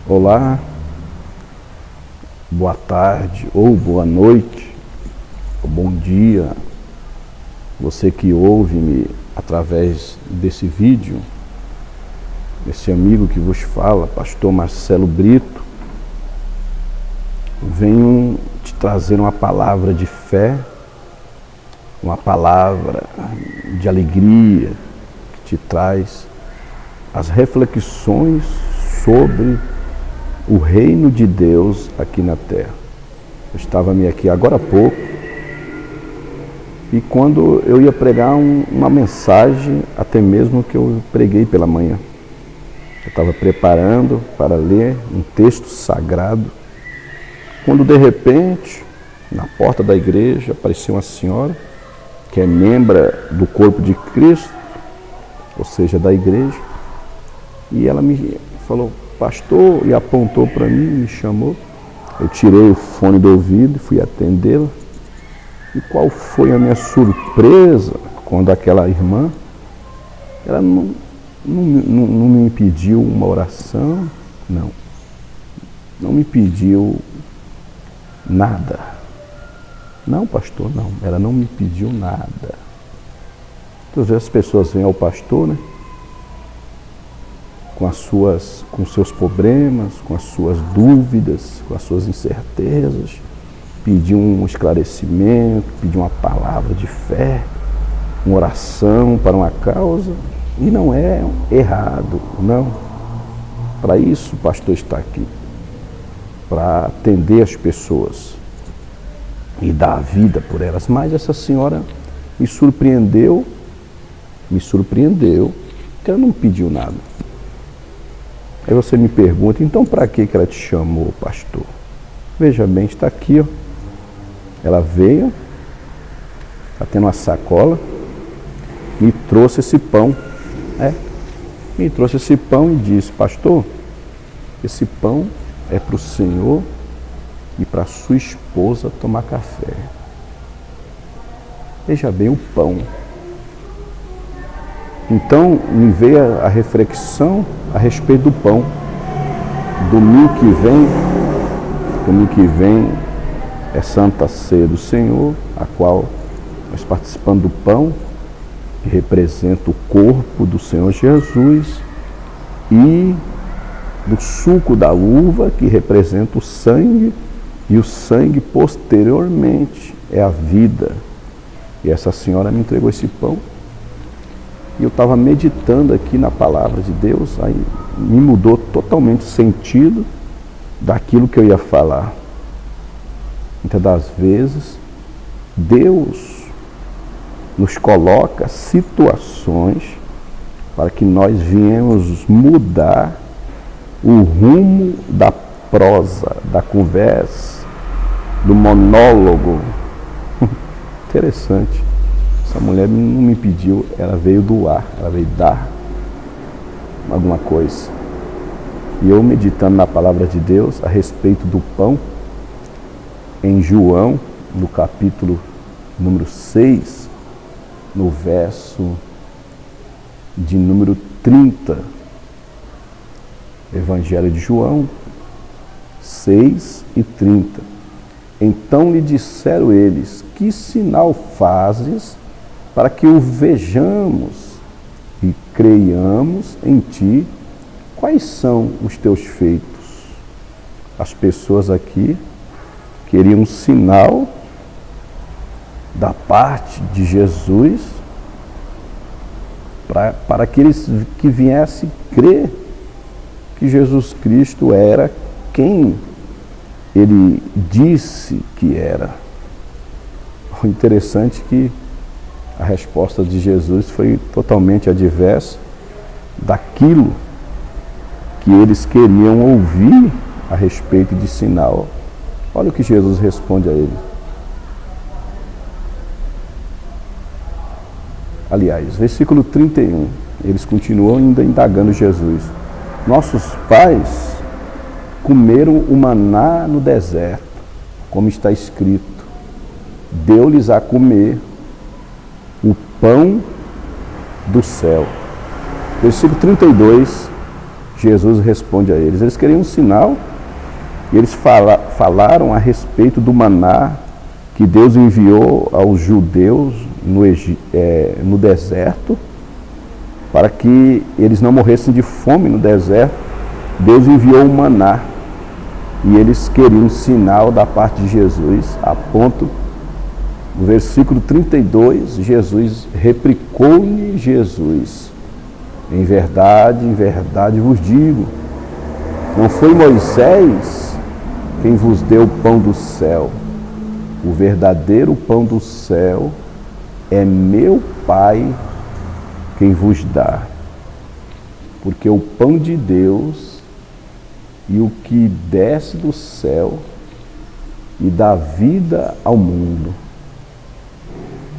Olá, boa tarde, ou boa noite, ou bom dia, você que ouve-me através desse vídeo, esse amigo que vos fala, pastor Marcelo Brito, venho te trazer uma palavra de fé, uma palavra de alegria, que te traz as reflexões sobre o reino de Deus aqui na terra. Eu estava aqui agora há pouco, e quando eu ia pregar uma mensagem, até mesmo que eu preguei pela manhã, eu estava preparando para ler um texto sagrado, quando de repente, na porta da igreja, apareceu uma senhora, que é membro do corpo de Cristo, ou seja, da igreja, e ela me falou: pastor, e apontou para mim, me chamou. Eu tirei o fone do ouvido e fui atendê-la. E qual foi a minha surpresa quando aquela irmã, ela não me pediu uma oração, não me pediu nada. Não, pastor, não, ela não me pediu nada. Às vezes as pessoas vêm ao pastor, né, com seus problemas, com as suas dúvidas, com as suas incertezas, pedir um esclarecimento, pedir uma palavra de fé, uma oração para uma causa, e não é errado, não. Para isso o pastor está aqui, para atender as pessoas e dar a vida por elas. Mas essa senhora me surpreendeu, que ela não pediu nada. Aí você me pergunta: então para que ela te chamou, pastor? Veja bem, está aqui, ó. Ela veio, está tendo uma sacola, me trouxe esse pão. Me trouxe esse pão e disse: pastor, esse pão é para o senhor e para sua esposa tomar café. Veja bem o pão. Então me veio a reflexão a respeito do pão. Domingo que vem é Santa Ceia do Senhor, a qual nós participamos do pão, que representa o corpo do Senhor Jesus, e do suco da uva, que representa o sangue, e o sangue posteriormente é a vida. E essa senhora me entregou esse pão, e eu estava meditando aqui na palavra de Deus, aí me mudou totalmente o sentido daquilo que eu ia falar. Muitas das vezes, Deus nos coloca situações para que nós viemos mudar o rumo da prosa, da conversa, do monólogo. Interessante. Essa mulher não me pediu, ela veio doar, ela veio dar alguma coisa. E eu meditando na palavra de Deus a respeito do pão, em João, no capítulo número 6, no verso de número 30, Evangelho de João 6 e 30. Então lhe disseram eles: que sinal fazes para que o vejamos e creiamos em ti? Quais são os teus feitos? As pessoas aqui queriam um sinal da parte de Jesus para que eles que viessem crer que Jesus Cristo era quem ele disse que era. O interessante é que a resposta de Jesus foi totalmente adversa daquilo que eles queriam ouvir a respeito de sinal. Olha o que Jesus responde a ele. Aliás, versículo 31, eles continuam ainda indagando Jesus. Nossos pais comeram o maná no deserto, como está escrito: deu-lhes a comer o pão do céu. Versículo 32, Jesus responde a eles. Eles queriam um sinal e eles falaram a respeito do maná que Deus enviou aos judeus no deserto, para que eles não morressem de fome no deserto. Deus enviou o maná e eles queriam um sinal da parte de Jesus, a ponto, no versículo 32, Jesus replicou-lhe Jesus: em verdade vos digo, não foi Moisés quem vos deu o pão do céu. O verdadeiro pão do céu é meu Pai quem vos dá. Porque o pão de Deus e o que desce do céu e dá vida ao mundo.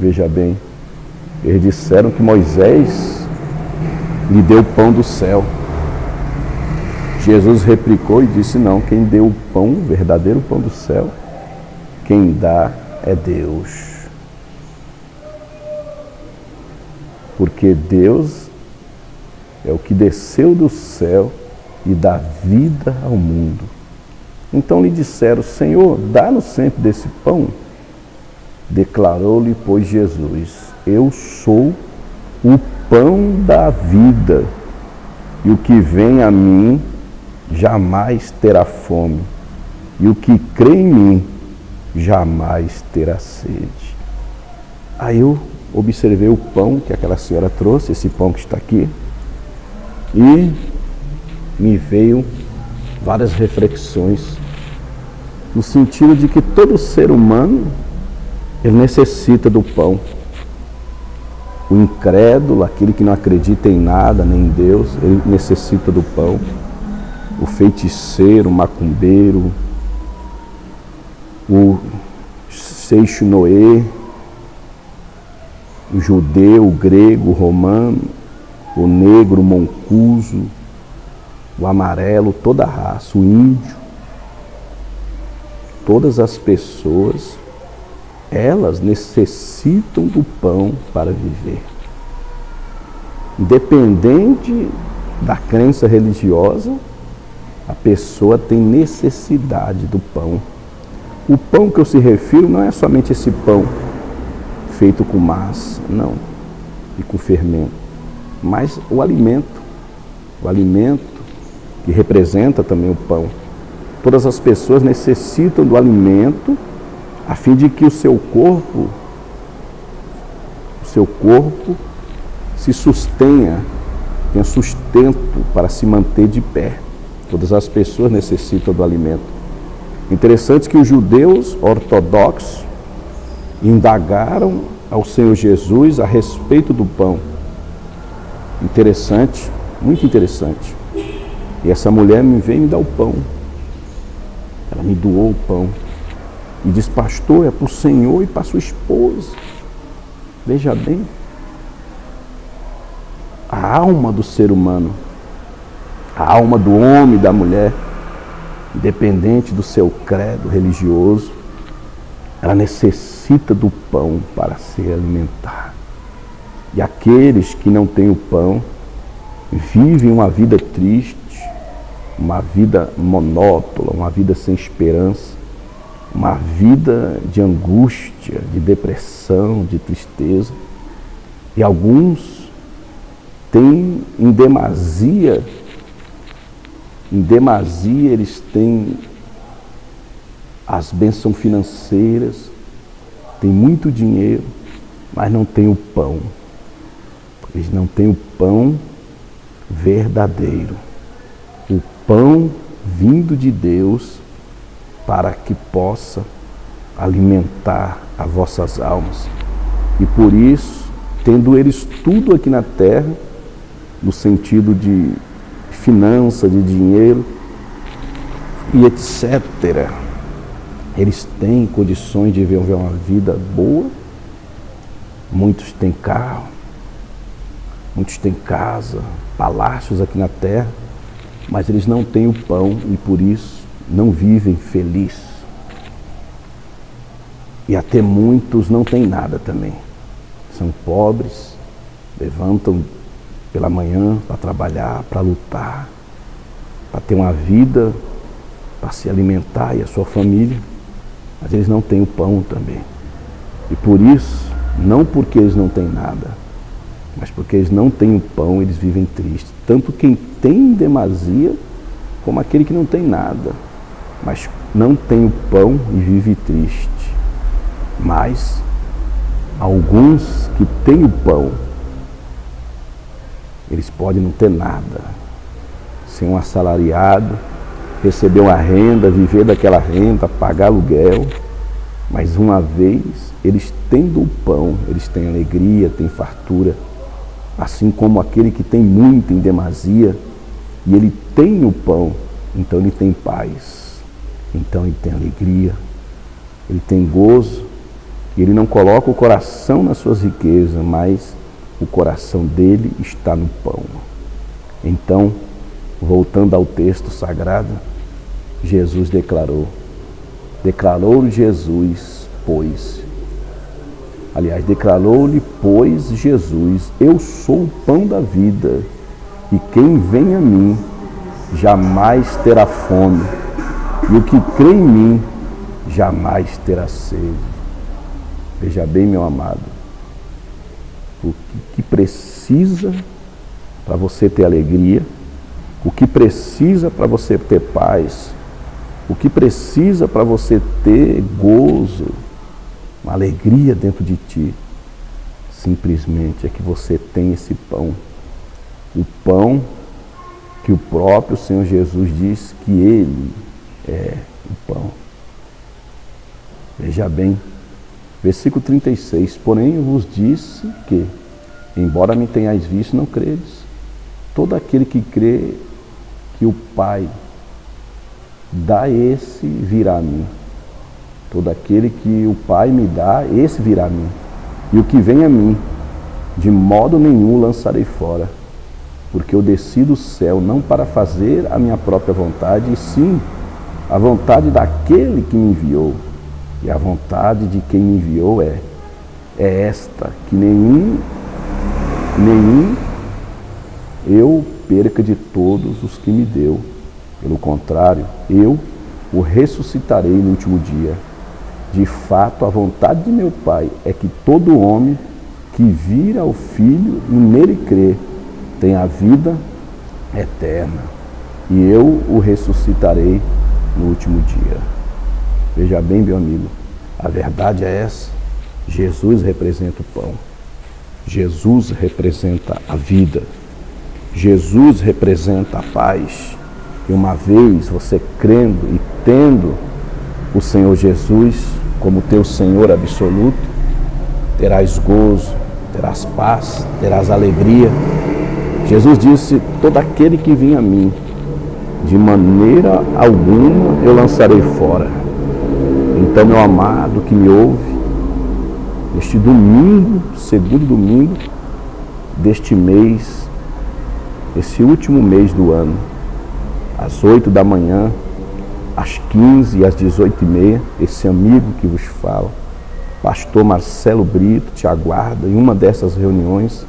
Veja bem, eles disseram que Moisés lhe deu o pão do céu. Jesus replicou e disse: não, quem deu o pão, o verdadeiro pão do céu, quem dá é Deus. Porque Deus é o que desceu do céu e dá vida ao mundo. Então lhe disseram: Senhor, dá-nos sempre desse pão. Declarou-lhe, pois, Jesus: eu sou o pão da vida, e o que vem a mim jamais terá fome, e o que crê em mim jamais terá sede. Aí eu observei o pão que aquela senhora trouxe, esse pão que está aqui, e me veio várias reflexões, no sentido de que todo ser humano, ele necessita do pão. O incrédulo, aquele que não acredita em nada, nem em Deus, ele necessita do pão. O feiticeiro, o macumbeiro, o seixo Noé, o judeu, o grego, o romano, o negro, o moncuso, o amarelo, toda a raça, o índio, todas as pessoas, elas necessitam do pão para viver. Independente da crença religiosa, a pessoa tem necessidade do pão. O pão que eu se refiro não é somente esse pão feito com massa, não, e com fermento, mas o alimento que representa também o pão. Todas as pessoas necessitam do alimento a fim de que o seu corpo se sustenha, tenha sustento para se manter de pé. Todas as pessoas necessitam do alimento. Interessante que os judeus ortodoxos indagaram ao Senhor Jesus a respeito do pão. Interessante, muito interessante. E essa mulher me veio me dar o pão. Ela me doou o pão. E diz: pastor, é para o Senhor e para a sua esposa. Veja bem. A alma do ser humano, a alma do homem e da mulher, independente do seu credo religioso, ela necessita do pão para se alimentar. E aqueles que não têm o pão vivem uma vida triste, uma vida monótona, uma vida sem esperança, uma vida de angústia, de depressão, de tristeza. E alguns têm em demasia eles têm as bênçãos financeiras, têm muito dinheiro, mas não têm o pão. Eles não têm o pão verdadeiro, o pão vindo de Deus, para que possa alimentar as vossas almas. E por isso, tendo eles tudo aqui na terra, no sentido de finança, de dinheiro e etc., eles têm condições de viver uma vida boa. Muitos têm carro, muitos têm casa, palácios aqui na terra, mas eles não têm o pão e por isso não vivem felizes. E até muitos não têm nada também. São pobres, levantam pela manhã para trabalhar, para lutar, para ter uma vida, para se alimentar e a sua família, mas eles não têm o pão também. E por isso, não porque eles não têm nada, mas porque eles não têm o pão, eles vivem tristes. Tanto quem tem em demasia, como aquele que não tem nada, mas não tem o pão e vive triste. Mas alguns que têm o pão, eles podem não ter nada, ser um assalariado, receber uma renda, viver daquela renda, pagar aluguel, mas uma vez eles tendo o pão, eles têm alegria, têm fartura, assim como aquele que tem muito em demasia, e ele tem o pão, então ele tem paz, então ele tem alegria, ele tem gozo, e ele não coloca o coração nas suas riquezas, mas o coração dele está no pão. Então, voltando ao texto sagrado, Jesus declarou-lhe Jesus, declarou-lhe, pois, Jesus, eu sou o pão da vida, e quem vem a mim jamais terá fome, e o que crê em mim jamais terá sede. Veja bem, meu amado, o que precisa para você ter alegria, o que precisa para você ter paz, o que precisa para você ter gozo, uma alegria dentro de ti, simplesmente é que você tem esse pão. O pão que o próprio Senhor Jesus diz que Ele é o pão. Veja bem, versículo 36, porém eu vos disse que, embora me tenhais visto, não credes. Todo aquele que crê que o Pai dá, esse virá a mim. Todo aquele que o Pai me dá, esse virá a mim. E o que vem a mim, de modo nenhum lançarei fora. Porque eu desci do céu não para fazer a minha própria vontade, e sim a vontade daquele que me enviou. E a vontade de quem me enviou é esta, que nenhum eu perca de todos os que me deu. Pelo contrário, eu o ressuscitarei no último dia. De fato, a vontade de meu Pai é que todo homem que vira ao Filho e nele crê tenha a vida eterna. E eu o ressuscitarei no último dia. Veja bem, meu amigo, a verdade é essa. Jesus representa o pão. Jesus representa a vida. Jesus representa a paz. E uma vez você crendo e tendo o Senhor Jesus como teu Senhor absoluto, terás gozo, terás paz, terás alegria. Jesus disse, todo aquele que vem a mim, de maneira alguma eu lançarei fora. Então, meu amado que me ouve, neste domingo, segundo domingo deste mês, esse último mês do ano, às 8 da manhã, às 15 e às 18h30, esse amigo que vos fala, pastor Marcelo Brito, te aguarda em uma dessas reuniões,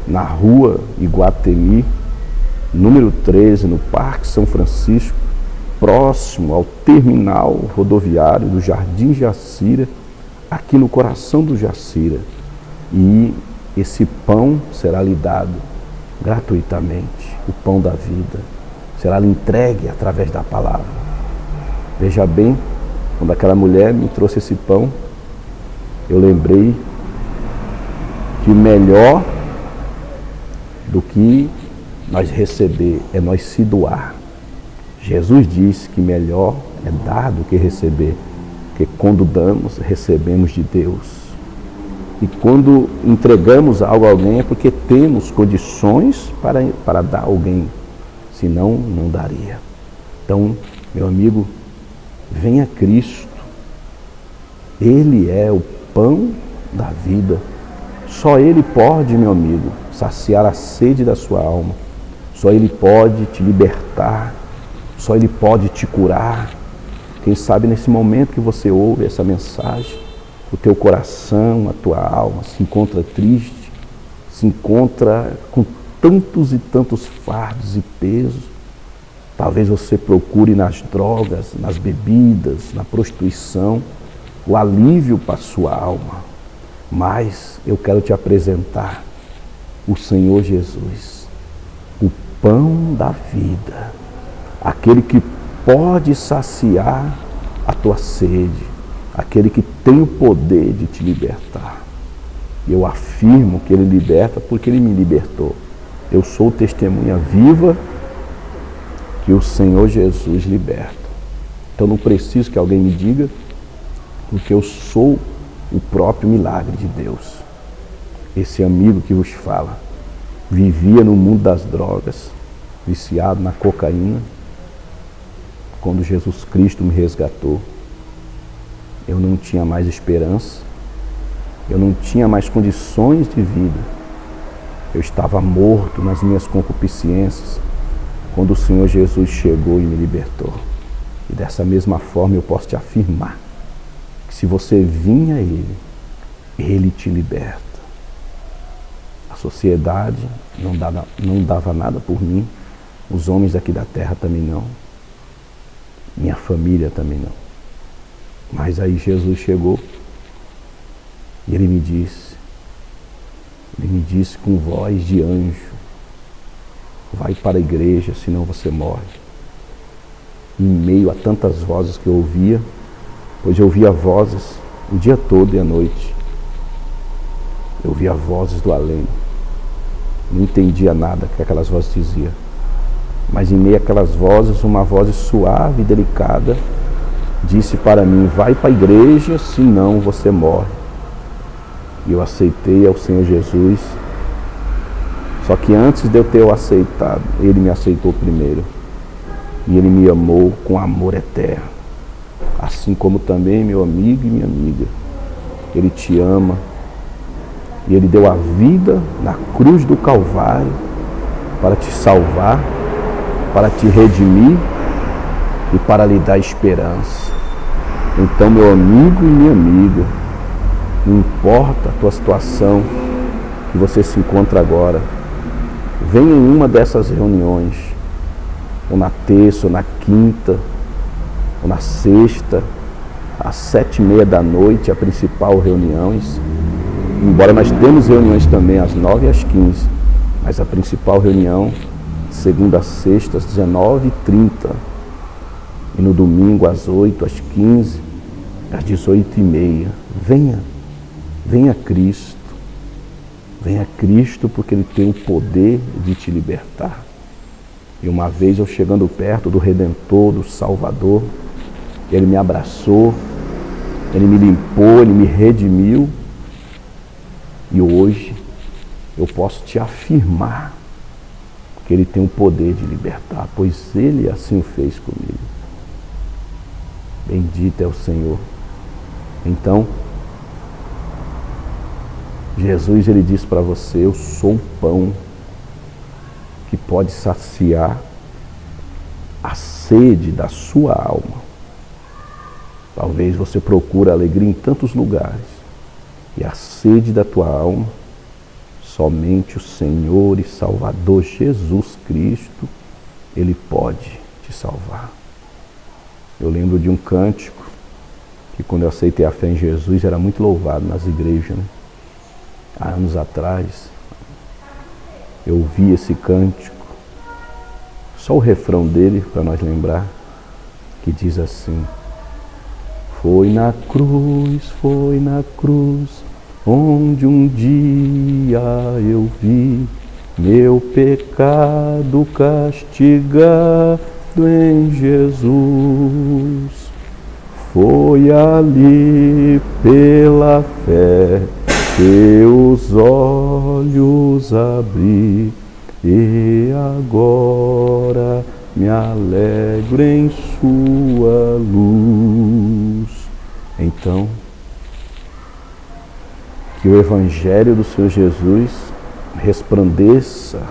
na rua Iguatemi, número 13, no Parque São Francisco, próximo ao terminal rodoviário do Jardim Jacira, aqui no coração do Jacira. E esse pão será lhe dado gratuitamente, o pão da vida, será lhe entregue através da palavra. Veja bem, quando aquela mulher me trouxe esse pão, eu lembrei que melhor do que nós receber é nós se doar. Jesus disse que melhor é dar do que receber, porque quando damos, recebemos de Deus. E quando entregamos algo a alguém é porque temos condições para dar a alguém, senão não daria. Então, meu amigo, venha Cristo. Ele é o pão da vida. Só Ele pode, meu amigo, saciar a sede da sua alma. Só Ele pode te libertar. Só Ele pode te curar. Quem sabe nesse momento que você ouve essa mensagem, o teu coração, a tua alma se encontra triste, se encontra com tantos e tantos fardos e pesos. Talvez você procure nas drogas, nas bebidas, na prostituição, o alívio para a sua alma. Mas eu quero te apresentar o Senhor Jesus, o pão da vida, aquele que pode saciar a tua sede, aquele que tem o poder de te libertar. Eu afirmo que Ele liberta porque Ele me libertou. Eu sou testemunha viva que o Senhor Jesus liberta. Então não preciso que alguém me diga, porque eu sou o próprio milagre de Deus. Esse amigo que vos fala vivia no mundo das drogas, viciado na cocaína. Quando Jesus Cristo me resgatou, eu não tinha mais esperança, eu não tinha mais condições de vida. Eu estava morto nas minhas concupiscências, quando o Senhor Jesus chegou e me libertou. E dessa mesma forma eu posso te afirmar que se você vir a Ele, Ele te liberta. A sociedade não dava nada por mim, os homens aqui da terra também não, minha família também não. Mas aí Jesus chegou e Ele me disse com voz de anjo: vai para a igreja, senão você morre. Em meio a tantas vozes que eu ouvia, pois eu ouvia vozes o dia todo e à noite. Eu ouvia vozes do além. Não entendia nada que aquelas vozes diziam. Mas em meio àquelas vozes, uma voz suave e delicada disse para mim: vai para a igreja, senão você morre. E eu aceitei ao Senhor Jesus. Só que antes de eu ter o aceitado, Ele me aceitou primeiro. E Ele me amou com amor eterno. Assim como também meu amigo e minha amiga. Ele te ama. E Ele deu a vida na cruz do Calvário para te salvar, para te redimir e para lhe dar esperança. Então, meu amigo e minha amiga, não importa a tua situação que você se encontra agora, venha em uma dessas reuniões, ou na terça, ou na quinta, ou na sexta, às 7h30 da noite, a principal reuniões. Embora nós temos reuniões também às 9 e às 15, mas a principal reunião, segunda a sexta, às 19h30, e no domingo às 8, às 15, às 18h30. Venha Cristo. Venha Cristo, porque Ele tem o poder de te libertar. E uma vez eu chegando perto do Redentor, do Salvador, Ele me abraçou, Ele me limpou, Ele me redimiu. E hoje eu posso te afirmar que Ele tem o poder de libertar, pois Ele assim o fez comigo. Bendito é o Senhor. Então, Jesus, Ele diz para você: eu sou o pão que pode saciar a sede da sua alma. Talvez você procure alegria em tantos lugares, e a sede da tua alma, somente o Senhor e Salvador Jesus Cristo, Ele pode te salvar. Eu lembro de um cântico que, quando eu aceitei a fé em Jesus, era muito louvado nas igrejas, né? Há anos atrás, eu ouvi esse cântico, só o refrão dele, para nós lembrar, que diz assim: foi na cruz, onde um dia eu vi meu pecado castigado em Jesus. Foi ali pela fé teus olhos abri, e agora me alegro em sua luz. Então, que o Evangelho do Senhor Jesus resplandeça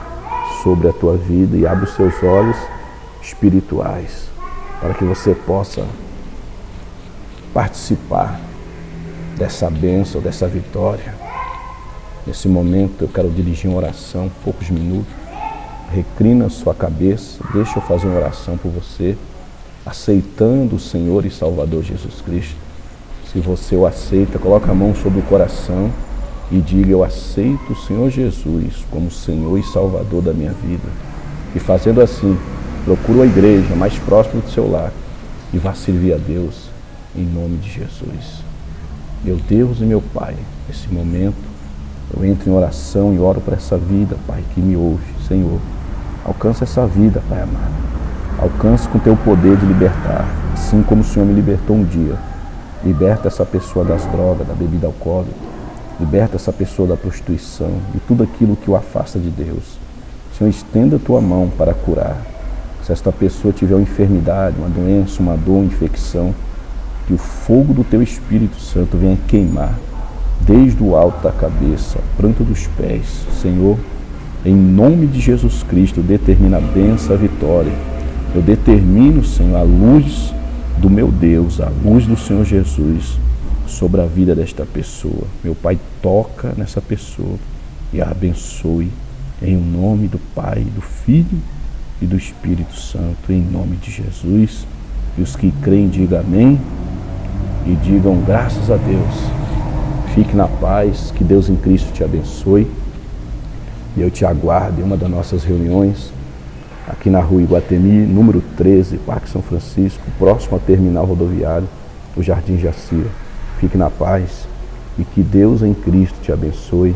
sobre a tua vida e abra os seus olhos espirituais, para que você possa participar dessa bênção, dessa vitória. Nesse momento eu quero dirigir uma oração, poucos minutos, reclina sua cabeça, deixa eu fazer uma oração por você, aceitando o Senhor e Salvador Jesus Cristo. Se você o aceita, coloca a mão sobre o coração e diga: eu aceito o Senhor Jesus como Senhor e Salvador da minha vida. E fazendo assim, procura a igreja mais próxima do seu lar e vá servir a Deus em nome de Jesus. Meu Deus e meu Pai, nesse momento eu entro em oração e oro para essa vida, Pai, que me ouve. Senhor, alcança essa vida, Pai amado. Alcance com teu poder de libertar, assim como o Senhor me libertou um dia. Liberta essa pessoa das drogas, da bebida alcoólica. Liberta essa pessoa da prostituição e tudo aquilo que o afasta de Deus. Senhor, estenda a tua mão para curar. Se esta pessoa tiver uma enfermidade, uma doença, uma dor, uma infecção, que o fogo do teu Espírito Santo venha queimar desde o alto da cabeça, a planta dos pés. Senhor, em nome de Jesus Cristo, determina a bênção, a vitória. Eu determino, Senhor, a luz do meu Deus, a luz do Senhor Jesus sobre a vida desta pessoa. Meu Pai, toca nessa pessoa e a abençoe em nome do Pai, do Filho e do Espírito Santo, em nome de Jesus. E os que creem, digam amém e digam graças a Deus. Fique na paz, que Deus em Cristo te abençoe. E eu te aguardo em uma das nossas reuniões aqui na rua Iguatemi, número 13, Parque São Francisco, próximo ao terminal rodoviário, o Jardim Jacira. Fique na paz e que Deus em Cristo te abençoe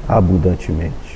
abundantemente.